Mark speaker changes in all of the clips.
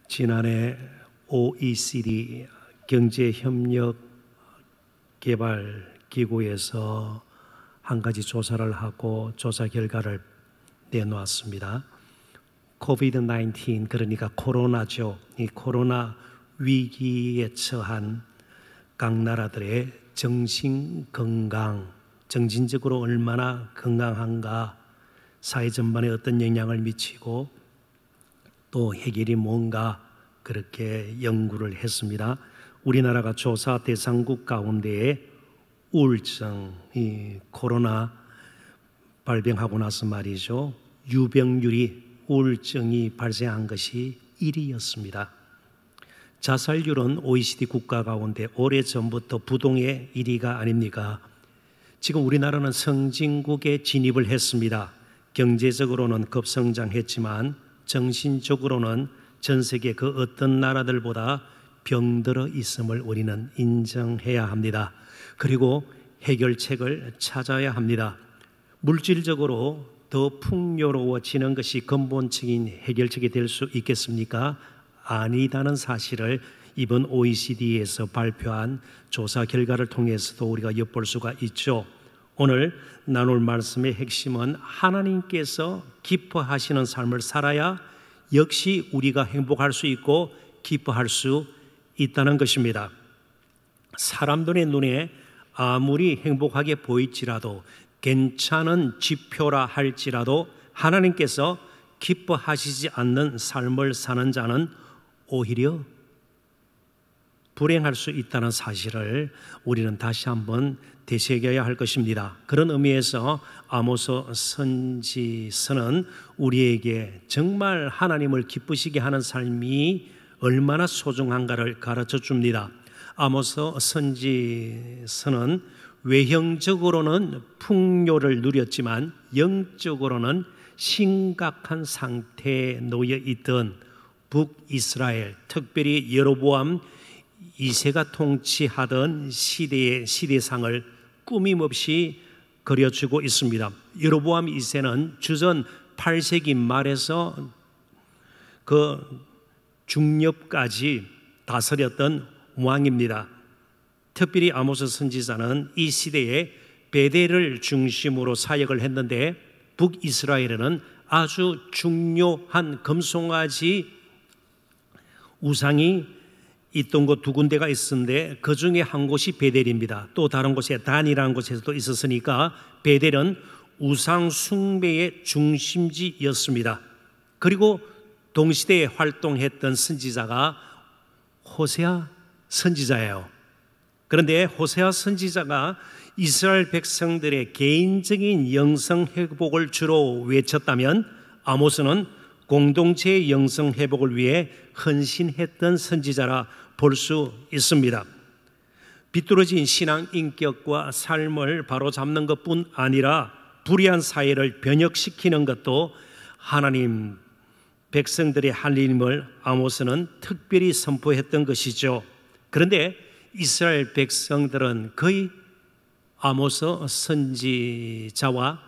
Speaker 1: 지난해 OECD 경제협력개발기구에서 한 가지 조사를 하고 조사 결과를 내놓았습니다. COVID-19, 그러니까 코로나죠. 이 코로나 위기에 처한 각 나라들의 정신건강, 정신적으로 얼마나 건강한가, 사회 전반에 어떤 영향을 미치고 또 해결이 뭔가 그렇게 연구를 했습니다. 우리나라가 조사 대상국 가운데에 우울증, 이 코로나 발병하고 나서 말이죠, 유병률이 우울증이 발생한 것이 1위였습니다. 자살률은 OECD 국가 가운데 오래전부터 부동의 1위가 아닙니까? 지금 우리나라는 선진국에 진입을 했습니다. 경제적으로는 급성장했지만 정신적으로는 전 세계 그 어떤 나라들보다 병들어 있음을 우리는 인정해야 합니다. 그리고 해결책을 찾아야 합니다. 물질적으로 더 풍요로워지는 것이 근본적인 해결책이 될 수 있겠습니까? 아니다는 사실을 이번 OECD에서 발표한 조사 결과를 통해서도 우리가 엿볼 수가 있죠. 오늘 나눌 말씀의 핵심은 하나님께서 기뻐하시는 삶을 살아야 역시 우리가 행복할 수 있고 기뻐할 수 있다는 것입니다. 사람들의 눈에 아무리 행복하게 보일지라도, 괜찮은 지표라 할지라도 하나님께서 기뻐하시지 않는 삶을 사는 자는 오히려 불행할 수 있다는 사실을 우리는 다시 한번 되새겨야 할 것입니다. 그런 의미에서 아모스 선지서는 우리에게 정말 하나님을 기쁘시게 하는 삶이 얼마나 소중한가를 가르쳐 줍니다. 아모스 선지서는 외형적으로는 풍요를 누렸지만 영적으로는 심각한 상태에 놓여 있던 북이스라엘, 특별히 여로보암 2세가 통치하던 시대의 시대상을 꾸밈없이 그려주고 있습니다. 여로보암 2세는 주전 8세기 말에서 그 중엽까지 다스렸던 왕입니다. 특별히 아모스 선지자는 이 시대에 베델을 중심으로 사역을 했는데 북이스라엘에는 아주 중요한 금송아지 우상이 있던 곳 두 군데가 있었는데 그 중에 한 곳이 베델입니다. 또 다른 곳에 단이라는 곳에서도 있었으니까 베델은 우상 숭배의 중심지였습니다. 그리고 동시대에 활동했던 선지자가 호세아 선지자예요. 그런데 호세아 선지자가 이스라엘 백성들의 개인적인 영성 회복을 주로 외쳤다면 아모스는 공동체의 영성 회복을 위해 헌신했던 선지자라 볼 수 있습니다. 비뚤어진 신앙 인격과 삶을 바로잡는 것뿐 아니라 불의한 사회를 변혁시키는 것도 하나님 백성들의 할 일임을 아모스는 특별히 선포했던 것이죠. 그런데 이스라엘 백성들은 거의 아모스 선지자와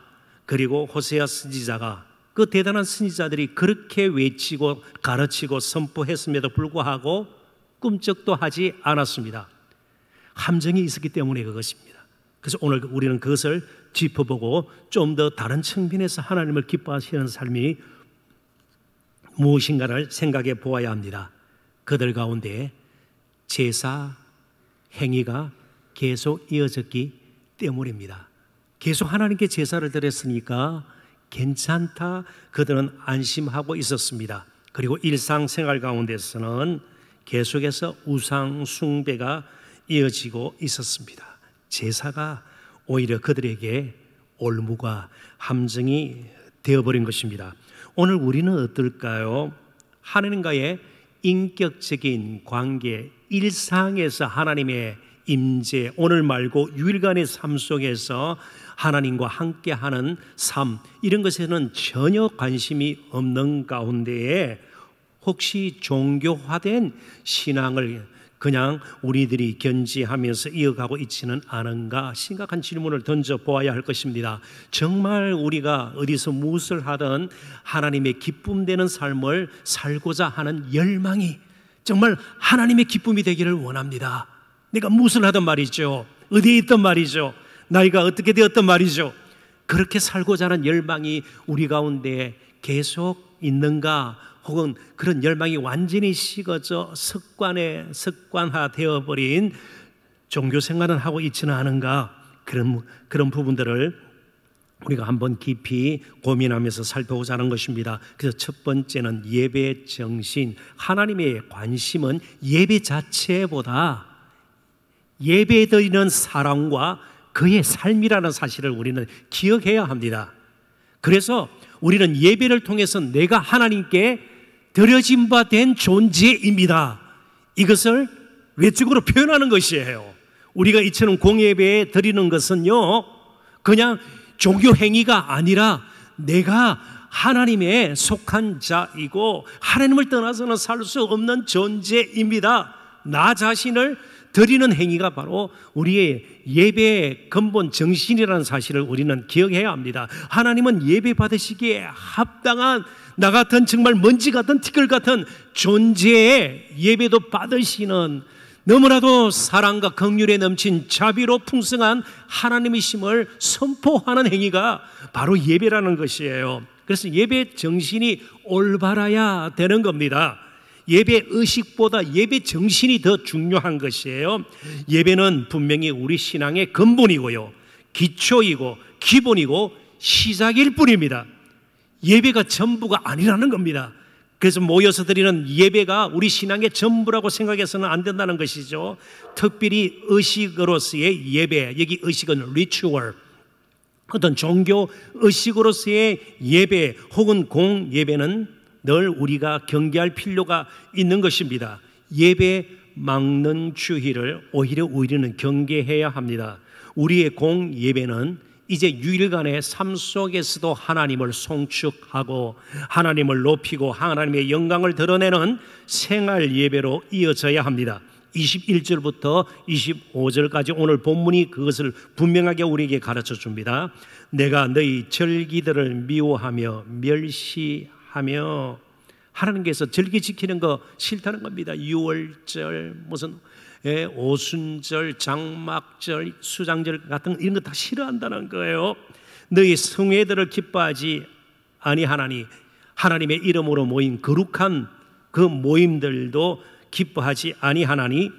Speaker 1: 그리고 호세아 선지자가 그 대단한 선지자들이 그렇게 외치고 가르치고 선포했음에도 불구하고 꿈쩍도 하지 않았습니다. 함정이 있었기 때문에 그것입니다. 그래서 오늘 우리는 그것을 짚어보고 좀 더 다른 측면에서 하나님을 기뻐하시는 삶이 무엇인가를 생각해 보아야 합니다. 그들 가운데 제사 행위가 계속 이어졌기 때문입니다. 계속 하나님께 제사를 드렸으니까 괜찮다, 그들은 안심하고 있었습니다. 그리고 일상생활 가운데서는 계속해서 우상 숭배가 이어지고 있었습니다. 제사가 오히려 그들에게 올무가 함정이 되어버린 것입니다. 오늘 우리는 어떨까요? 하나님과의 인격적인 관계, 일상에서 하나님의 임재, 오늘 말고 유일간의 삶 속에서 하나님과 함께하는 삶, 이런 것에는 전혀 관심이 없는 가운데에 혹시 종교화된 신앙을 그냥 우리들이 견지하면서 이어가고 있지는 않은가 심각한 질문을 던져보아야 할 것입니다. 정말 우리가 어디서 무엇을 하든 하나님의 기쁨되는 삶을 살고자 하는 열망이 정말 하나님의 기쁨이 되기를 원합니다. 내가 무엇을 하든 말이죠, 어디에 있든 말이죠, 나이가 어떻게 되었든 말이죠, 그렇게 살고자 하는 열망이 우리 가운데 계속 있는가, 혹은 그런 열망이 완전히 식어져 습관화되어 버린 종교 생활을 하고 있지는 않은가, 그런 부분들을 우리가 한번 깊이 고민하면서 살펴보자 하는 것입니다. 그래서 첫 번째는 예배 정신. 하나님의 관심은 예배 자체보다 예배에 드리는 사랑과 그의 삶이라는 사실을 우리는 기억해야 합니다. 그래서 우리는 예배를 통해서 내가 하나님께 드려진 바 된 존재입니다, 이것을 외적으로 표현하는 것이에요. 우리가 이처럼 공예배에 드리는 것은요, 그냥 종교 행위가 아니라 내가 하나님의 속한 자이고 하나님을 떠나서는 살 수 없는 존재입니다. 나 자신을 드리는 행위가 바로 우리의 예배의 근본 정신이라는 사실을 우리는 기억해야 합니다. 하나님은 예배 받으시기에 합당한 나 같은 정말 먼지 같은 티끌 같은 존재의 예배도 받으시는 너무나도 사랑과 긍휼에 넘친 자비로 풍성한 하나님이심을 선포하는 행위가 바로 예배라는 것이에요. 그래서 예배 정신이 올바라야 되는 겁니다. 예배 의식보다 예배 정신이 더 중요한 것이에요. 예배는 분명히 우리 신앙의 근본이고요, 기초이고 기본이고 시작일 뿐입니다. 예배가 전부가 아니라는 겁니다. 그래서 모여서 드리는 예배가 우리 신앙의 전부라고 생각해서는 안 된다는 것이죠. 특별히 의식으로서의 예배, 여기 의식은 리추얼, 어떤 종교 의식으로서의 예배 혹은 공예배는 늘 우리가 경계할 필요가 있는 것입니다. 예배 막는 주의를 오히려 우리는 경계해야 합니다. 우리의 공예배는 이제 유일간의 삶 속에서도 하나님을 송축하고 하나님을 높이고 하나님의 영광을 드러내는 생활 예배로 이어져야 합니다. 21절부터 25절까지 오늘 본문이 그것을 분명하게 우리에게 가르쳐 줍니다. 내가 너희 절기들을 미워하며 멸시하며, 하나님께서 절기 지키는 거 싫다는 겁니다. 유월절, 무슨 오순절, 장막절, 수장절 같은 이런 거 다 싫어한다는 거예요. 너희 성회들을 기뻐하지 아니하나니, 하나님의 이름으로 모인 거룩한 그 모임들도 기뻐하지 아니하나니,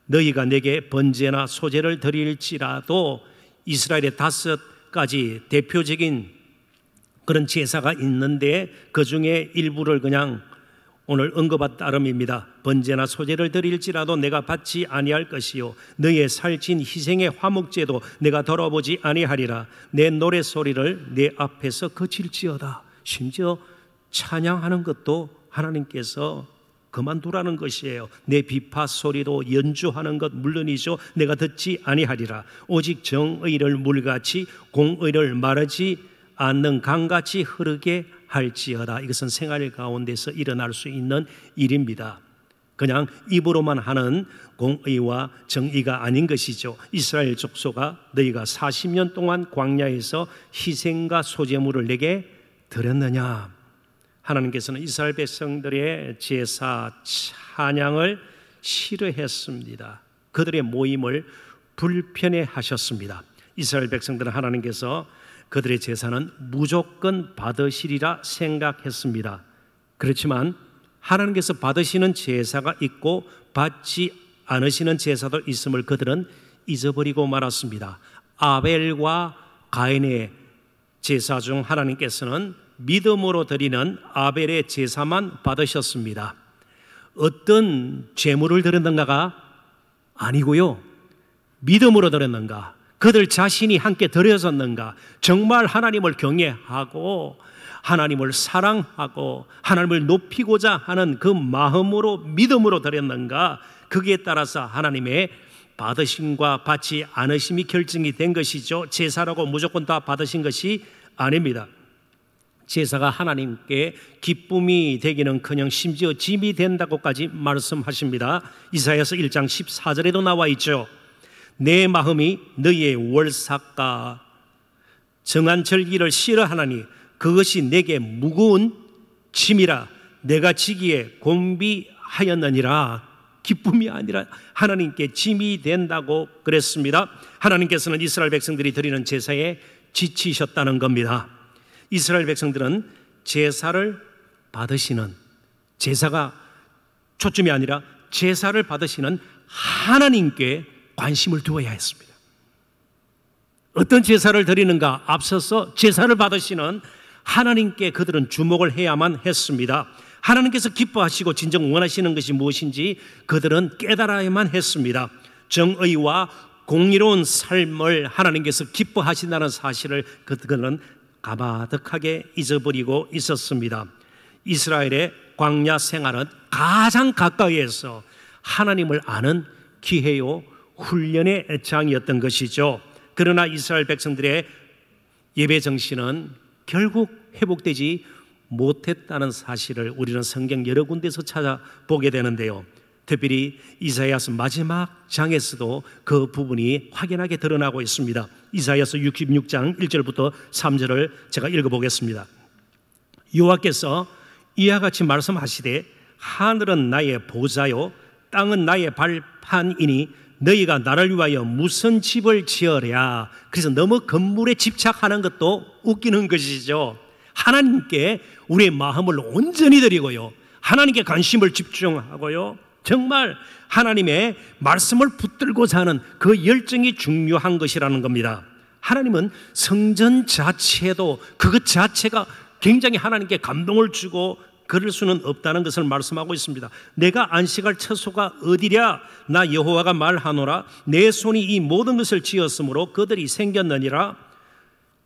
Speaker 1: 너희가 내게 번제나 소제를 드릴지라도, 이스라엘의 5가지 대표적인 그런 제사가 있는데 그 중에 일부를 그냥 오늘 언급한 따름입니다. 번제나 소제를 드릴지라도 내가 받지 아니할 것이요, 너의 살찐 희생의 화목제도 내가 돌아보지 아니하리라. 내 노래소리를 내 앞에서 그칠지어다. 심지어 찬양하는 것도 하나님께서 그만두라는 것이에요. 내 비파 소리도 연주하는 것 물론이죠, 내가 듣지 아니하리라. 오직 정의를 물같이 공의를 마르지 않는 강같이 흐르게 할지어다. 이것은 생활 가운데서 일어날 수 있는 일입니다. 그냥 입으로만 하는 공의와 정의가 아닌 것이죠. 이스라엘 족속아, 너희가 40년 동안 광야에서 희생과 소제물을 내게 드렸느냐. 하나님께서는 이스라엘 백성들의 제사 찬양을 싫어했습니다. 그들의 모임을 불편해 하셨습니다. 이스라엘 백성들은 하나님께서 그들의 제사는 무조건 받으시리라 생각했습니다. 그렇지만 하나님께서 받으시는 제사가 있고 받지 않으시는 제사도 있음을 그들은 잊어버리고 말았습니다. 아벨과 가인의 제사 중 하나님께서는 믿음으로 드리는 아벨의 제사만 받으셨습니다. 어떤 제물을 드렸는가가 아니고요, 믿음으로 드렸는가, 그들 자신이 함께 드려졌는가, 정말 하나님을 경외하고 하나님을 사랑하고 하나님을 높이고자 하는 그 마음으로 믿음으로 드렸는가, 거기에 따라서 하나님의 받으심과 받지 않으심이 결정이 된 것이죠. 제사라고 무조건 다 받으신 것이 아닙니다. 제사가 하나님께 기쁨이 되기는커녕 심지어 짐이 된다고까지 말씀하십니다. 이사야서 1장 14절에도 나와 있죠. 내 마음이 너희의 월삭과 정한 절기를 싫어하나니 그것이 내게 무거운 짐이라 내가 지기에 곤비하였느니라. 기쁨이 아니라 하나님께 짐이 된다고 그랬습니다. 하나님께서는 이스라엘 백성들이 드리는 제사에 지치셨다는 겁니다. 이스라엘 백성들은 제사를 받으시는, 제사가 초점이 아니라 제사를 받으시는 하나님께 관심을 두어야 했습니다. 어떤 제사를 드리는가? 앞서서 제사를 받으시는 하나님께 그들은 주목을 해야만 했습니다. 하나님께서 기뻐하시고 진정 원하시는 것이 무엇인지 그들은 깨달아야만 했습니다. 정의와 공의로운 삶을 하나님께서 기뻐하신다는 사실을 그들은 가마득하게 잊어버리고 있었습니다. 이스라엘의 광야 생활은 가장 가까이에서 하나님을 아는 기회요 훈련의 장이었던 것이죠. 그러나 이스라엘 백성들의 예배 정신은 결국 회복되지 못했다는 사실을 우리는 성경 여러 군데서 찾아보게 되는데요. 특별히 이사야서 마지막 장에서도 그 부분이 확연하게 드러나고 있습니다. 이사야서 66장 1절부터 3절을 제가 읽어보겠습니다. 여호와께서 이와 같이 말씀하시되 하늘은 나의 보좌요 땅은 나의 발판이니 너희가 나를 위하여 무슨 집을 지으랴. 그래서 너무 건물에 집착하는 것도 웃기는 것이죠. 하나님께 우리의 마음을 온전히 드리고요, 하나님께 관심을 집중하고요, 정말 하나님의 말씀을 붙들고자 하는 그 열정이 중요한 것이라는 겁니다. 하나님은 성전 자체도 그것 자체가 굉장히 하나님께 감동을 주고 그럴 수는 없다는 것을 말씀하고 있습니다. 내가 안식할 처소가 어디랴? 나 여호와가 말하노라. 내 손이 이 모든 것을 지었으므로 그들이 생겼느니라.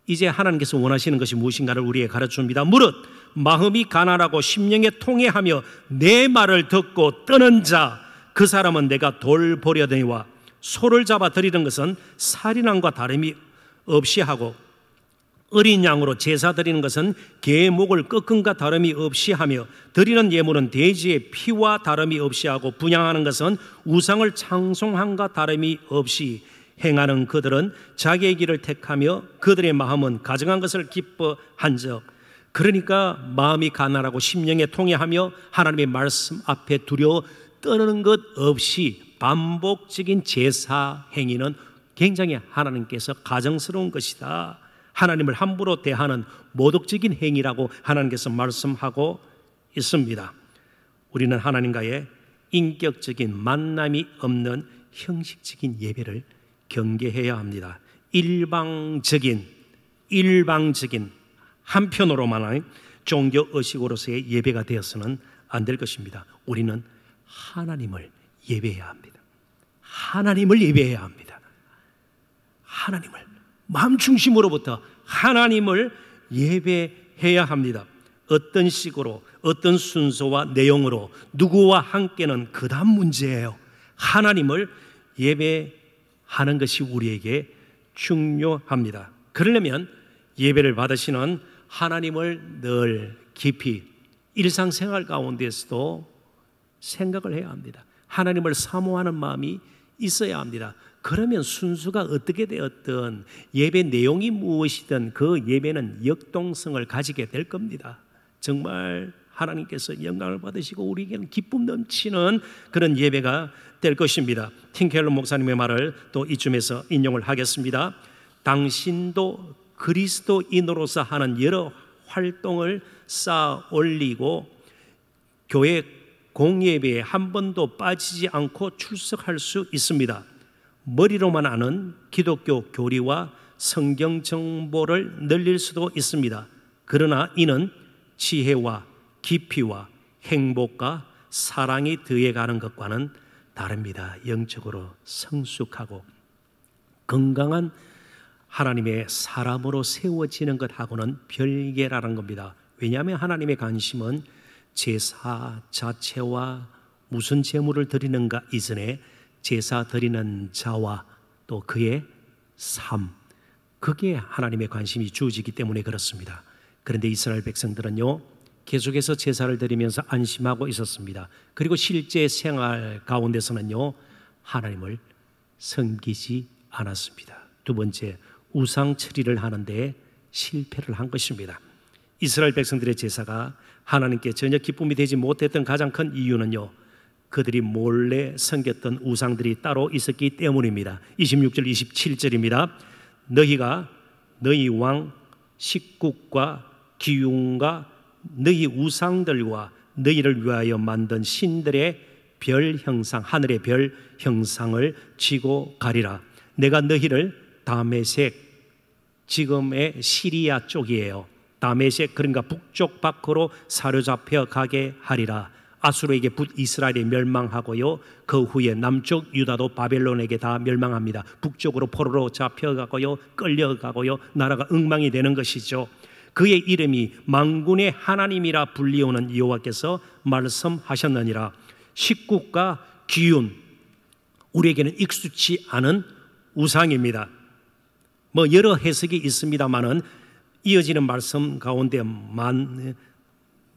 Speaker 1: 이제 하나님께서 원하시는 것이 무엇인가를 우리에게 가르쳐줍니다. 무릇 마음이 가난하고 심령에 통해하며 내 말을 듣고 떠는 자, 그 사람은 내가 돌보려더니와 소를 잡아 드리는 것은 살인함과 다름이 없이 하고 어린 양으로 제사 드리는 것은 개의 목을 꺾음과 다름이 없이 하며 드리는 예물은 돼지의 피와 다름이 없이 하고 분향하는 것은 우상을 찬송함과 다름이 없이 행하는 그들은 자기의 길을 택하며 그들의 마음은 가증한 것을 기뻐한즉, 그러니까 마음이 가난하고 심령에 통해하며 하나님의 말씀 앞에 두려워 떠는 것 없이 반복적인 제사 행위는 굉장히 하나님께서 가증스러운 것이다. 하나님을 함부로 대하는 모독적인 행위라고 하나님께서 말씀하고 있습니다. 우리는 하나님과의 인격적인 만남이 없는 형식적인 예배를 경계해야 합니다. 일방적인 한편으로만 종교 의식으로서의 예배가 되어서는 안 될 것입니다. 우리는 하나님을 예배해야 합니다. 하나님을 예배해야 합니다. 하나님을 마음 중심으로부터 하나님을 예배해야 합니다. 어떤 식으로, 어떤 순서와 내용으로, 누구와 함께는 그다음 문제예요. 하나님을 예배하는 것이 우리에게 중요합니다. 그러려면 예배를 받으시는 하나님을 늘 깊이 일상생활 가운데서도 생각을 해야 합니다. 하나님을 사모하는 마음이 있어야 합니다. 그러면 순수가 어떻게 되었든 예배 내용이 무엇이든 그 예배는 역동성을 가지게 될 겁니다. 정말 하나님께서 영광을 받으시고 우리에게는 기쁨 넘치는 그런 예배가 될 것입니다. 팀 켈러 목사님의 말을 또 이쯤에서 인용을 하겠습니다. 당신도 그리스도인으로서 하는 여러 활동을 쌓아 올리고 교회 공예배에 한 번도 빠지지 않고 출석할 수 있습니다. 머리로만 아는 기독교 교리와 성경 정보를 늘릴 수도 있습니다. 그러나 이는 지혜와 깊이와 행복과 사랑이 더해가는 것과는 다릅니다. 영적으로 성숙하고 건강한 하나님의 사람으로 세워지는 것하고는 별개라는 겁니다. 왜냐하면 하나님의 관심은 제사 자체와 무슨 제물을 드리는가 이전에 제사 드리는 자와 또 그의 삶, 그게 하나님의 관심이 주어지기 때문에 그렇습니다. 그런데 이스라엘 백성들은요, 계속해서 제사를 드리면서 안심하고 있었습니다. 그리고 실제 생활 가운데서는요, 하나님을 섬기지 않았습니다. 두 번째, 우상 처리를 하는데 실패를 한 것입니다. 이스라엘 백성들의 제사가 하나님께 전혀 기쁨이 되지 못했던 가장 큰 이유는요, 그들이 몰래 섬겼던 우상들이 따로 있었기 때문입니다. 26절 27절입니다. 너희가 너희 왕 식국과 기운과 너희 우상들과 너희를 위하여 만든 신들의 별 형상, 하늘의 별 형상을 지고 가리라. 내가 너희를 다메섹, 지금의 시리아 쪽이에요. 다메섹, 그러니까 북쪽 밖으로 사로잡혀 가게 하리라. 아수르에게 북이스라엘이 멸망하고요, 그 후에 남쪽 유다도 바벨론에게 다 멸망합니다. 북쪽으로 포로로 잡혀가고요, 끌려가고요, 나라가 엉망이 되는 것이죠. 그의 이름이 만군의 하나님이라 불리우는 여호와께서 말씀하셨느니라. 식국과 기운, 우리에게는 익숙치 않은 우상입니다. 뭐 여러 해석이 있습니다만은 이어지는 말씀 가운데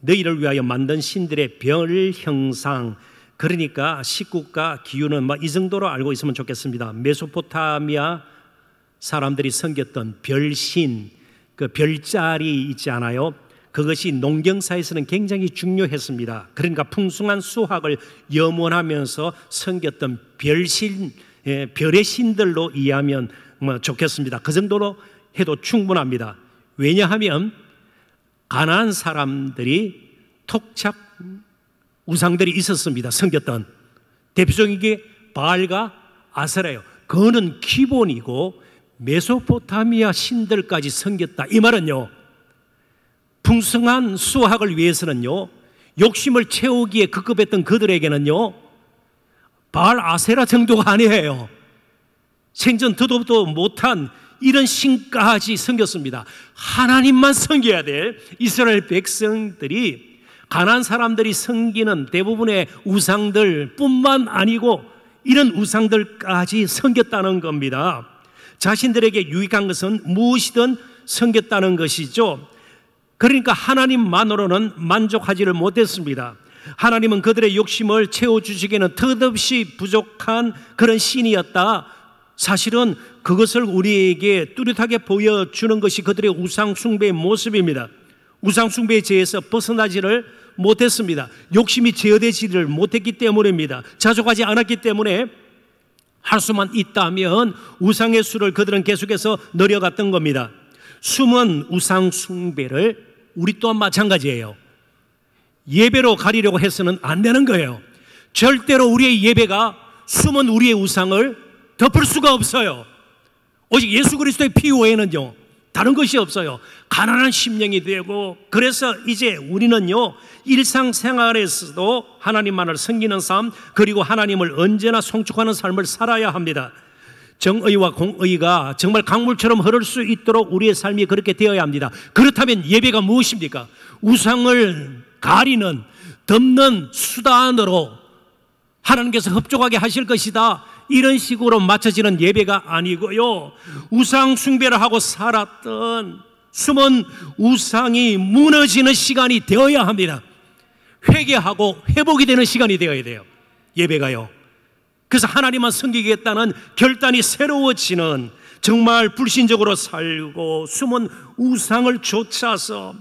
Speaker 1: 너희를 위하여 만든 신들의 별 형상, 그러니까 식국과 기운은 뭐 이 정도로 알고 있으면 좋겠습니다. 메소포타미아 사람들이 섬겼던 별신, 그 별자리 있지 않아요? 그것이 농경사에서는 굉장히 중요했습니다. 그러니까 풍성한 수확을 염원하면서 섬겼던 별신, 별의 신들로 이해하면 뭐 좋겠습니다. 그 정도로 해도 충분합니다. 왜냐하면 가나안 사람들이 톡착 우상들이 있었습니다. 섬겼던 대표적인 게 바알과 아세라예요. 그거는 기본이고 메소포타미아 신들까지 섬겼다. 이 말은요, 풍성한 수확을 위해서는요, 욕심을 채우기에 급급했던 그들에게는요, 바알 아세라 정도가 아니에요. 생전 듣도 못한 이런 신까지 섬겼습니다. 하나님만 섬겨야 될 이스라엘 백성들이 가나안 사람들이 섬기는 대부분의 우상들 뿐만 아니고 이런 우상들까지 섬겼다는 겁니다. 자신들에게 유익한 것은 무엇이든 섬겼다는 것이죠. 그러니까 하나님만으로는 만족하지를 못했습니다. 하나님은 그들의 욕심을 채워주시기에는 턱없이 부족한 그런 신이었다. 사실은 그것을 우리에게 뚜렷하게 보여주는 것이 그들의 우상숭배의 모습입니다. 우상숭배의 죄에서 벗어나지를 못했습니다. 욕심이 제어되지를 못했기 때문입니다. 자족하지 않았기 때문에 할 수만 있다면 우상의 수를 그들은 계속해서 늘려갔던 겁니다. 숨은 우상숭배를 우리 또한 마찬가지예요. 예배로 가리려고 해서는 안 되는 거예요. 절대로 우리의 예배가 숨은 우리의 우상을 덮을 수가 없어요. 오직 예수 그리스도의 피 외에는요, 다른 것이 없어요. 가난한 심령이 되고, 그래서 이제 우리는요, 일상생활에서도 하나님만을 섬기는 삶, 그리고 하나님을 언제나 송축하는 삶을 살아야 합니다. 정의와 공의가 정말 강물처럼 흐를 수 있도록 우리의 삶이 그렇게 되어야 합니다. 그렇다면 예배가 무엇입니까? 우상을 가리는, 덮는 수단으로 하나님께서 흡족하게 하실 것이다, 이런 식으로 맞춰지는 예배가 아니고요, 우상 숭배를 하고 살았던 숨은 우상이 무너지는 시간이 되어야 합니다. 회개하고 회복이 되는 시간이 되어야 돼요, 예배가요. 그래서 하나님만 섬기겠다는 결단이 새로워지는, 정말 불신적으로 살고 숨은 우상을 쫓아서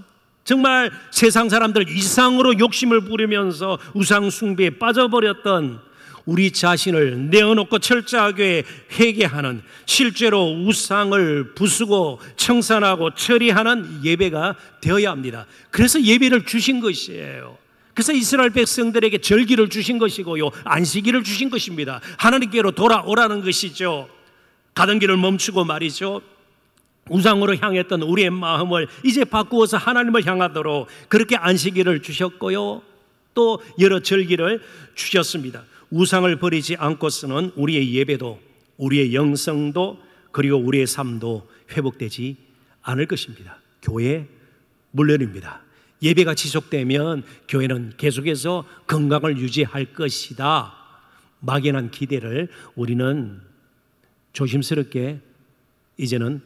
Speaker 1: 정말 세상 사람들 이상으로 욕심을 부리면서 우상 숭배에 빠져버렸던 우리 자신을 내어놓고 철저하게 회개하는, 실제로 우상을 부수고 청산하고 처리하는 예배가 되어야 합니다. 그래서 예배를 주신 것이에요. 그래서 이스라엘 백성들에게 절기를 주신 것이고요, 안식일을 주신 것입니다. 하나님께로 돌아오라는 것이죠. 가던 길을 멈추고 말이죠, 우상으로 향했던 우리의 마음을 이제 바꾸어서 하나님을 향하도록 그렇게 안식일을 주셨고요, 또 여러 절기를 주셨습니다. 우상을 버리지 않고서는 우리의 예배도, 우리의 영성도, 그리고 우리의 삶도 회복되지 않을 것입니다. 교회 물론입니다. 예배가 지속되면 교회는 계속해서 건강을 유지할 것이다, 막연한 기대를 우리는 조심스럽게 이제는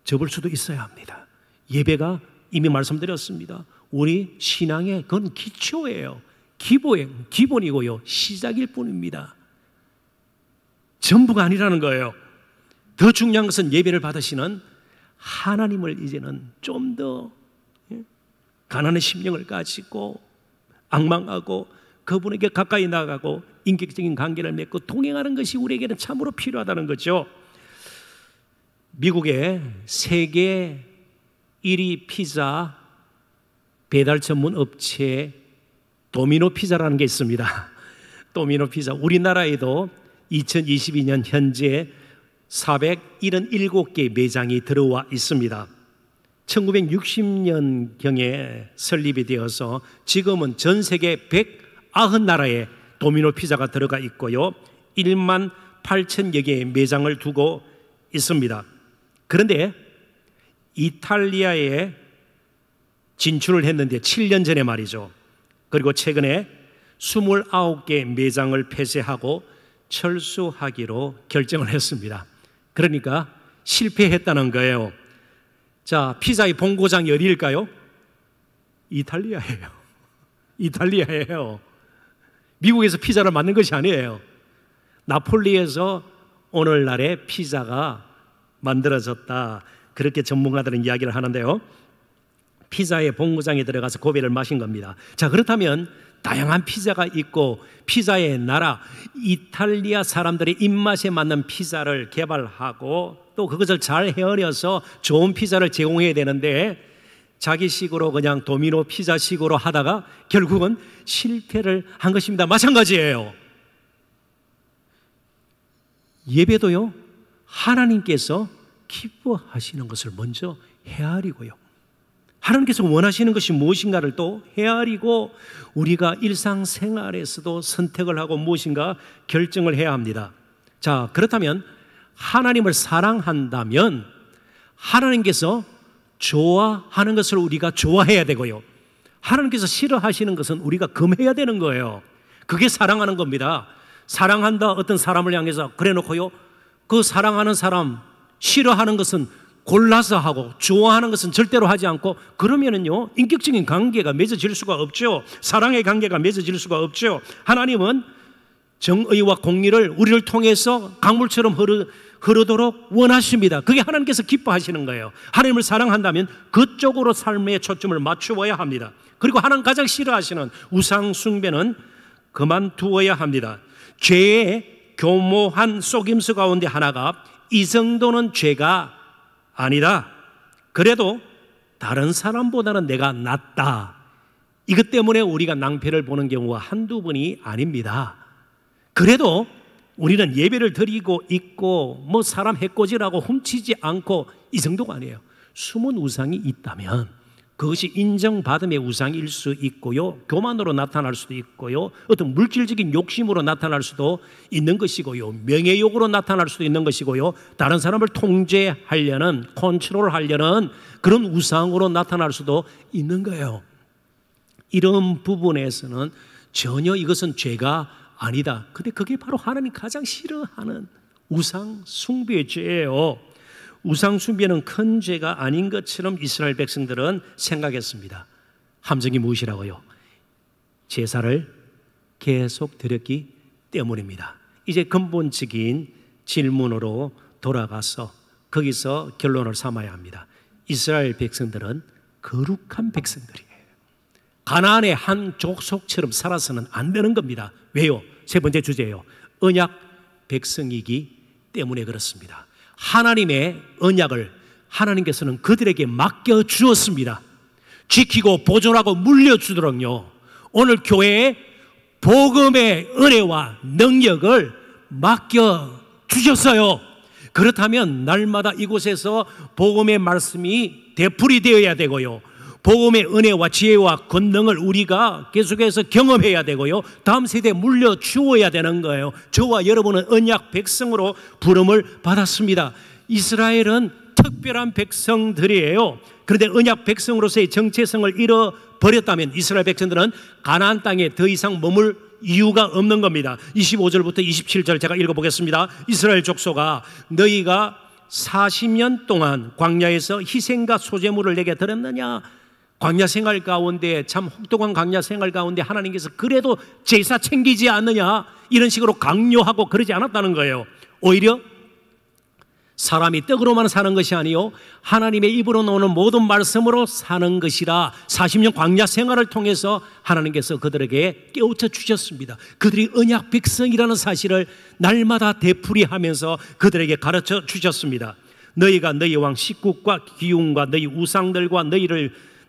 Speaker 1: 접을 수도 있어야 합니다. 예배가 이미 말씀드렸습니다. 우리 신앙의 그건 기초예요. 기본이고요. 시작일 뿐입니다. 전부가 아니라는 거예요. 더 중요한 것은 예배를 받으시는 하나님을 이제는 좀 더 가난한 심령을 가지고 앙망하고 그분에게 가까이 나가고 인격적인 관계를 맺고 동행하는 것이 우리에게는 참으로 필요하다는 거죠. 미국의 세계 1위 피자 배달 전문 업체 도미노 피자라는 게 있습니다. 도미노 피자, 우리나라에도 2022년 현재 477개 매장이 들어와 있습니다. 1960년경에 설립이 되어서 지금은 전 세계 190나라에 도미노 피자가 들어가 있고요. 1만 8천여 개의 매장을 두고 있습니다. 그런데 이탈리아에 진출을 했는데 7년 전에 말이죠. 그리고 최근에 29개 매장을 폐쇄하고 철수하기로 결정을 했습니다. 그러니까 실패했다는 거예요. 자, 피자의 본고장이 어디일까요? 이탈리아예요. 이탈리아예요. 미국에서 피자를 만든 것이 아니에요. 나폴리에서 오늘날의 피자가 만들어졌다. 그렇게 전문가들은 이야기를 하는데요. 피자의 본고장에 들어가서 고배를 마신 겁니다. 자, 그렇다면 다양한 피자가 있고 피자의 나라 이탈리아 사람들의 입맛에 맞는 피자를 개발하고 또 그것을 잘 헤아려서 좋은 피자를 제공해야 되는데 자기식으로 그냥 도미노 피자식으로 하다가 결국은 실패를 한 것입니다. 마찬가지예요. 예배도요, 하나님께서 기뻐하시는 것을 먼저 헤아리고요, 하나님께서 원하시는 것이 무엇인가를 또 헤아리고 우리가 일상생활에서도 선택을 하고 무엇인가 결정을 해야 합니다. 자, 그렇다면 하나님을 사랑한다면 하나님께서 좋아하는 것을 우리가 좋아해야 되고요, 하나님께서 싫어하시는 것은 우리가 금해야 되는 거예요. 그게 사랑하는 겁니다. 사랑한다 어떤 사람을 향해서 그래 놓고요, 그 사랑하는 사람 싫어하는 것은 골라서 하고 좋아하는 것은 절대로 하지 않고 그러면은요, 인격적인 관계가 맺어질 수가 없죠. 사랑의 관계가 맺어질 수가 없죠. 하나님은 정의와 공의를 우리를 통해서 강물처럼 흐르도록 원하십니다. 그게 하나님께서 기뻐하시는 거예요. 하나님을 사랑한다면 그쪽으로 삶의 초점을 맞추어야 합니다. 그리고 하나님 가장 싫어하시는 우상 숭배는 그만두어야 합니다. 죄의 교모한 속임수 가운데 하나가 이 정도는 죄가 아니다, 그래도 다른 사람보다는 내가 낫다, 이것 때문에 우리가 낭패를 보는 경우가 한두 번이 아닙니다. 그래도 우리는 예배를 드리고 있고 뭐 사람 해코지라고 훔치지 않고 이 정도가 아니에요. 숨은 우상이 있다면 그것이 인정받음의 우상일 수 있고요, 교만으로 나타날 수도 있고요, 어떤 물질적인 욕심으로 나타날 수도 있는 것이고요, 명예욕으로 나타날 수도 있는 것이고요, 다른 사람을 통제하려는, 컨트롤하려는 그런 우상으로 나타날 수도 있는 거예요. 이런 부분에서는 전혀 이것은 죄가 아니다. 근데 그게 바로 하나님 가장 싫어하는 우상 숭배의 죄예요. 우상 숭배는 큰 죄가 아닌 것처럼 이스라엘 백성들은 생각했습니다. 함정이 무엇이라고요? 제사를 계속 드렸기 때문입니다. 이제 근본적인 질문으로 돌아가서 거기서 결론을 삼아야 합니다. 이스라엘 백성들은 거룩한 백성들이에요. 가나안의 한 족속처럼 살아서는 안 되는 겁니다. 왜요? 세 번째 주제예요. 언약 백성이기 때문에 그렇습니다. 하나님의 언약을 하나님께서는 그들에게 맡겨 주었습니다. 지키고 보존하고 물려주도록요, 오늘 교회에 복음의 은혜와 능력을 맡겨 주셨어요. 그렇다면 날마다 이곳에서 복음의 말씀이 되풀이 되어야 되고요, 복음의 은혜와 지혜와 권능을 우리가 계속해서 경험해야 되고요, 다음 세대에 물려주어야 되는 거예요. 저와 여러분은 언약 백성으로 부름을 받았습니다. 이스라엘은 특별한 백성들이에요. 그런데 언약 백성으로서의 정체성을 잃어버렸다면 이스라엘 백성들은 가나안 땅에 더 이상 머물 이유가 없는 겁니다. 25절부터 27절 제가 읽어보겠습니다. 이스라엘 족속아, 너희가 40년 동안 광야에서 희생과 소제물을 내게 드렸느냐? 광야 생활 가운데, 참 혹독한 광야 생활 가운데 하나님께서 그래도 제사 챙기지 않느냐 이런 식으로 강요하고 그러지 않았다는 거예요. 오히려 사람이 떡으로만 사는 것이 아니요 하나님의 입으로 나오는 모든 말씀으로 사는 것이라 40년 광야 생활을 통해서 하나님께서 그들에게 깨우쳐 주셨습니다. 그들이 언약 백성이라는 사실을 날마다 되풀이하면서 그들에게 가르쳐 주셨습니다. 너희가 너희 왕 식국과 기운과 너희 우상들과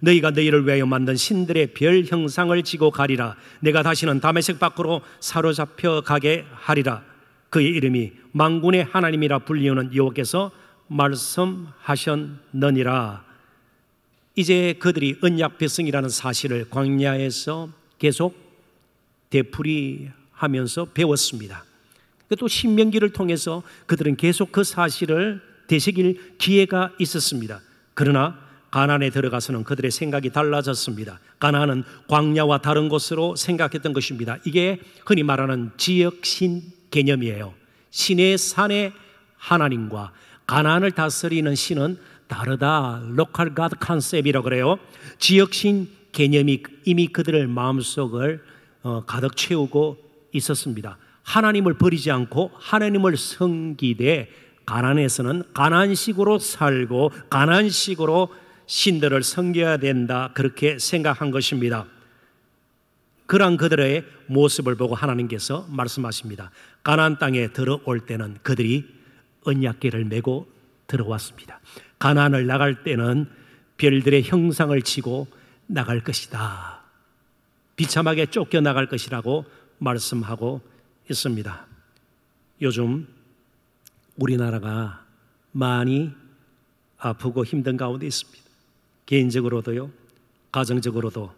Speaker 1: 너희가 너희를 위하여 만든 신들의 별 형상을 지고 가리라. 내가 다시는 다메섹 밖으로 사로잡혀 가게 하리라. 그의 이름이 만군의 하나님이라 불리우는 여호와께서 말씀하셨느니라. 이제 그들이 언약 백성이라는 사실을 광야에서 계속 되풀이하면서 배웠습니다. 또 신명기를 통해서 그들은 계속 그 사실을 되새길 기회가 있었습니다. 그러나 가나안에 들어가서는 그들의 생각이 달라졌습니다. 가나안은 광야와 다른 곳으로 생각했던 것입니다. 이게 흔히 말하는 지역신 개념이에요. 신의 산의 하나님과 가나안을 다스리는 신은 다르다. 로컬 가드 컨셉이라고 그래요. 지역신 개념이 이미 그들의 마음속을 가득 채우고 있었습니다. 하나님을 버리지 않고 하나님을 섬기되 가나안에서는 가나안식으로 살고 가나안식으로 신들을 섬겨야 된다, 그렇게 생각한 것입니다. 그러한 그들의 모습을 보고 하나님께서 말씀하십니다. 가나안 땅에 들어올 때는 그들이 언약궤를 메고 들어왔습니다. 가나안을 나갈 때는 별들의 형상을 치고 나갈 것이다. 비참하게 쫓겨나갈 것이라고 말씀하고 있습니다. 요즘 우리나라가 많이 아프고 힘든 가운데 있습니다. 개인적으로도요, 가정적으로도,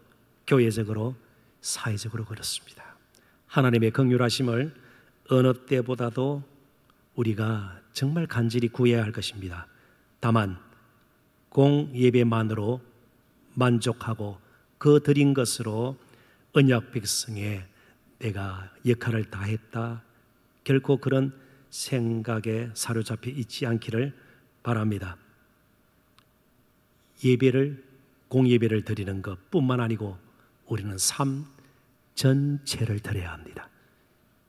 Speaker 1: 교회적으로, 사회적으로 그렇습니다. 하나님의 긍휼하심을 어느 때보다도 우리가 정말 간절히 구해야 할 것입니다. 다만 공예배만으로 만족하고 그 드린 것으로 언약 백성에 내가 역할을 다했다, 결코 그런 생각에 사로잡혀 있지 않기를 바랍니다. 공예배를 드리는 것뿐만 아니고 우리는 삶 전체를 드려야 합니다.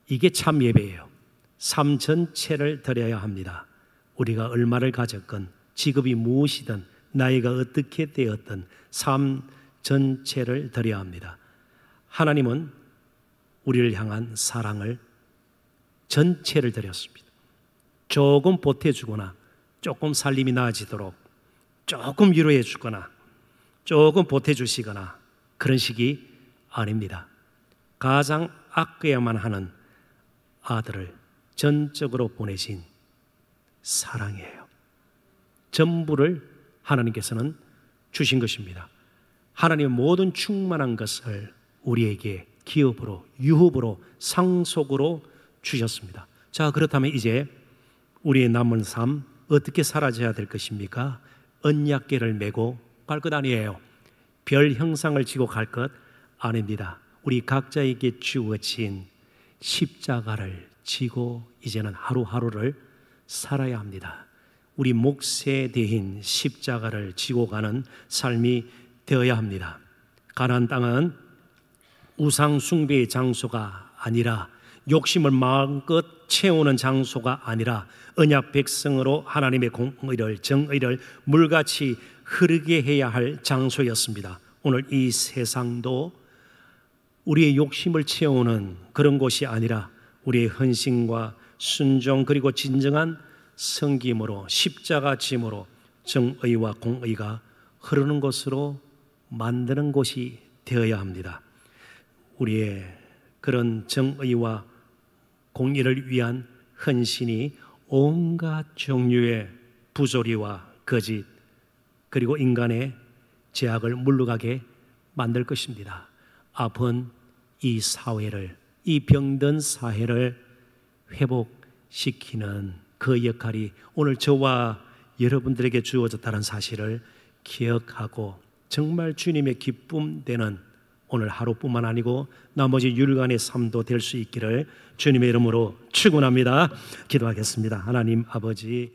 Speaker 1: 이게 참 예배예요. 삶 전체를 드려야 합니다. 우리가 얼마를 가졌건, 직업이 무엇이든, 나이가 어떻게 되었든 삶 전체를 드려야 합니다. 하나님은 우리를 향한 사랑을 전체를 드렸습니다. 조금 보태주거나 조금 살림이 나아지도록 조금 위로해 주거나 조금 보태주시거나 그런 식이 아닙니다. 가장 아껴야만 하는 아들을 전적으로 보내신 사랑이에요. 전부를 하나님께서는 주신 것입니다. 하나님의 모든 충만한 것을 우리에게 기업으로, 유업으로, 상속으로 주셨습니다. 자, 그렇다면 이제 우리의 남은 삶 어떻게 살아져야 될 것입니까? 언약궤를 메고 갈 것 아니에요. 별 형상을 지고 갈 것 아닙니다. 우리 각자에게 주어진 십자가를 지고 이제는 하루하루를 살아야 합니다. 우리 몫에 대인 십자가를 지고 가는 삶이 되어야 합니다. 가나안 땅은 우상 숭배의 장소가 아니라, 욕심을 마음껏 채우는 장소가 아니라 언약 백성으로 하나님의 공의를, 정의를 물같이 흐르게 해야 할 장소였습니다. 오늘 이 세상도 우리의 욕심을 채우는 그런 곳이 아니라 우리의 헌신과 순종, 그리고 진정한 섬김으로, 십자가 짐으로 정의와 공의가 흐르는 곳으로 만드는 곳이 되어야 합니다. 우리의 그런 정의와 공의를 위한 헌신이 온갖 종류의 부조리와 거짓, 그리고 인간의 죄악을 물러가게 만들 것입니다. 아픈 이 사회를, 이 병든 사회를 회복시키는 그 역할이 오늘 저와 여러분들에게 주어졌다는 사실을 기억하고 정말 주님의 기쁨 되는 오늘 하루뿐만 아니고 나머지 율간의 삶도 될 수 있기를 주님의 이름으로 축원합니다. 기도하겠습니다. 하나님 아버지,